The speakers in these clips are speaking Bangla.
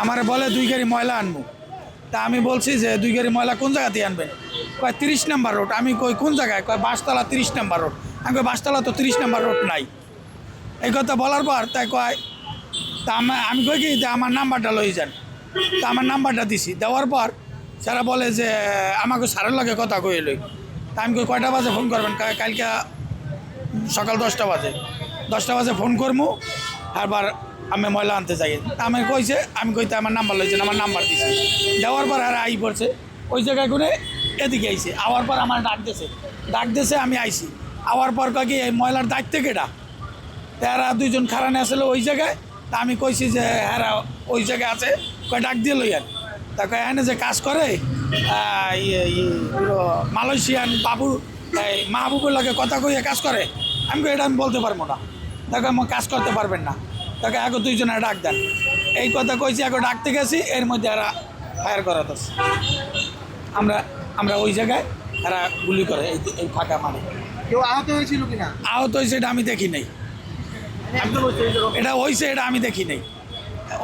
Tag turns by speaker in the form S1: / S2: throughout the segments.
S1: আমার বলে 2 গাড়ি ময়লা আনবো। তা আমি বলছি যে 2 গাড়ি ময়লা কোন জায়গা দিয়ে আনবেন? কয় 30 নাম্বার রোড। আমি কই কোন জায়গায়? কয় বাসতলা 30 নাম্বার রোড। আমি কই বাসতলা তো 30 নাম্বার রোড নাই। এই কথা বলার পর তাই কয় তা আমি কই কি যে আমার নাম্বারটা লই যান। তা আমার নাম্বারটা দিছি, দেওয়ার পর যারা বলে যে আমাকে স্যারের লগে কথা কই লই। তা আমি কই কয়টা বাজে ফোন করবেন? কালকে সকাল 10টা বাজে। 10টা বাজে ফোন করবো, আবার আমি ময়লা আনতে যাই। আমি কইছে, আমি কইতে আমার নাম্বার লইছেন, আমার নাম্বার দিছি। দেওয়ার পর আর আই পড়ছে ওই জায়গায় করে এদিকে আইছে। আওয়ার পর আমার ডাক দিয়েছে, আমি আইছি। আওয়ার পর কয় কি এই ময়লার দায়িত্ব কেটা? এরা 2জন খারানে আসলে ওই জায়গায়। তা আমি কইছি যে এরা ওই জায়গায় আছে, কয় ডাক দিয়ে লইয়ান। তা কয় এনে যে কাজ করে মালয়েশিয়ান বাবু মাহবুবের লাগে কথা কইয়ে কাজ করে। আমি এটা আমি বলতে পারবো না। তাকে আমার কাজ করতে পারবেন না। তাকে আগে 2জনে ডাক দেন। এই কথা কইছি, আগে ডাকতে গেছি, এর মধ্যে এরা ফায়ার করাতেছে। আমরা ওই জায়গায় এরা গুলি করে এই ফাঁকা মানে।
S2: কেউ আহত হয়েছিল কিনা?
S1: আহত হয়েছে এটা আমি দেখি নাই। এটা হয়েছে এটা আমি দেখি নাই,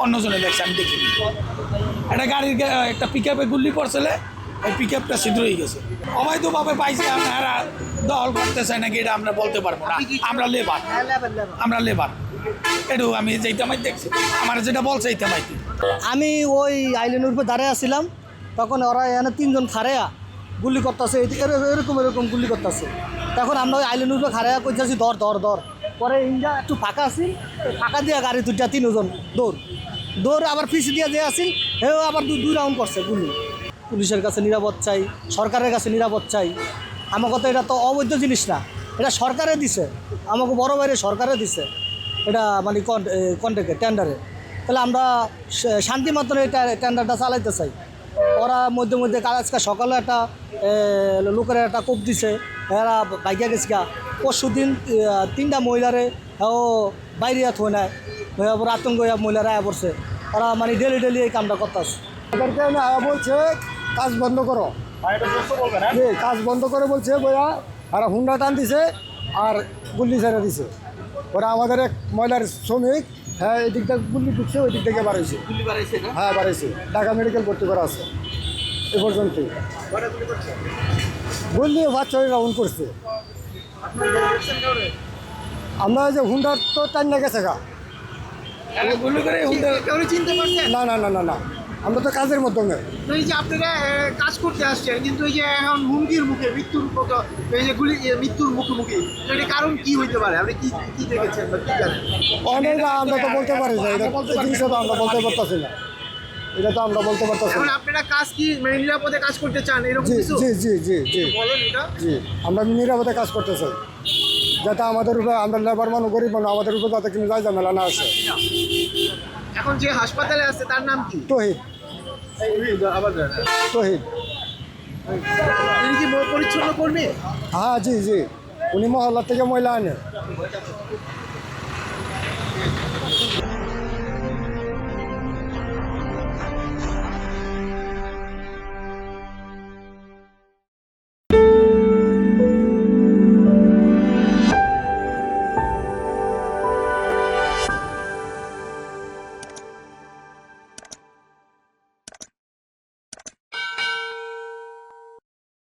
S1: অন্যজনে দেখছে, আমি দেখিনি। একটা গাড়ির একটা পিক আপে গুলি পড়ছিলে, ওই পিক আপটা ছিদ্র হয়ে গেছে। অবৈধভাবে পাইছে, আপনারা দখল করতে চাই নাকি এটা আমরা বলতে পারবো না। আমরা লেবার এটু আমি যেইটা মাই দেখছি, আমার যেটা বলছে এইটা মাইতি।
S3: আমি ওই আইল্যান্ডের উপরে দাঁড়িয়ে আসছিলাম, তখন ওরা এখানে 3জন খারেয়া গুলি করতেছে, এরকম গুলি করতেছে। তখন আমরা ওই আইল্যান্ডের উপরে খারেয়া করতেছি ধর। পরে ইন্ডিয়া একটু ফাঁকা আসিল, ফাঁকা দিয়ে গাড়ি 3জন দৌড় আবার পিছিয়ে দিয়ে যে আসিল, হেও আবার 2 রাউন্ড করছে গুলি। পুলিশের কাছে নিরাপদ চাই, সরকারের কাছে নিরাপদ চাই। আমার কথা এটা তো অবৈধ জিনিস না, এটা সরকারে দিছে, আমাকে বড় বাইরে সরকারে দিছে এটা, মানে কন্ট্রাক্টে টেন্ডারে। তাহলে আমরা শান্তি মাত্রায় এটা টেন্ডারটা চালাইতে চাই। ওরা মধ্যে আজকে সকালে একটা লোকের একটা কোপ দিছে, এরা বাইকে গেছে। পরশু দিন 3টা মহিলারে ও বাইরে থই নাই, আতঙ্ক মহিলারা আয়া পড়ছে। ওরা মানে ডেলি এই কামটা করতেছে।
S2: এদেরকে বলছে কাজ বন্ধ করো, কাজ বন্ধ করে বলছে বইয়া, আর হুন্ডা টান দিছে আর গুল্লি ছেড়ে দিছে। ওরা আমাদের এক মহিলার শ্রমিক, হ্যাঁ এই দিকটা গুল্লি ঢুকছে, ওই দিক থেকে বাড়াইছে। হ্যাঁ বাড়াইছে, ঢাকা মেডিকেল ভর্তি করা আছে এ পর্যন্ত। গুল্লি বাচ্চা রাউন্ড করছে। আমরা যে হুন্ডার তো টান্না গেছে গা, না আমরা তো কাজের মাধ্যমে।
S4: এই যে আপনারা কাজ করতে আসছেন, কিন্তু এই যে এখন হুমকির মুখে এই যে মৃত্যুর মুখোমুখি, এটা কারণ কি হইতে পারে? আপনি কি দেখেছেন বা কি জানেন?
S2: অনেক আমরা তো বলতে পারি না, এটা জিনিসটা তো আমরা বলতে পারতেছি না, এটা তো আমরা বলতে পারতেছি না।
S4: আপনারা কাজ কি মানে নিরাপদে কাজ করতে চান এরকম কিছু?
S2: জি
S4: বলেন এটা।
S2: জি, আমরা নিরাপদে কাজ করতে চাই, যাতে আমাদের উপরে, আমরা লেবার মানুষ, গরিব মানুষ, আমাদের উপরে যাতে কিন্তু যাই ঝামেলা না আসে।
S4: এখন যে হাসপাতালে আছে তার নাম কি?
S2: তহিদ।
S4: তিনি কি পরিচ্ছন্ন কর্মী?
S2: হ্যাঁ জি, উনি মহল্লা থেকে ময়লা আনে।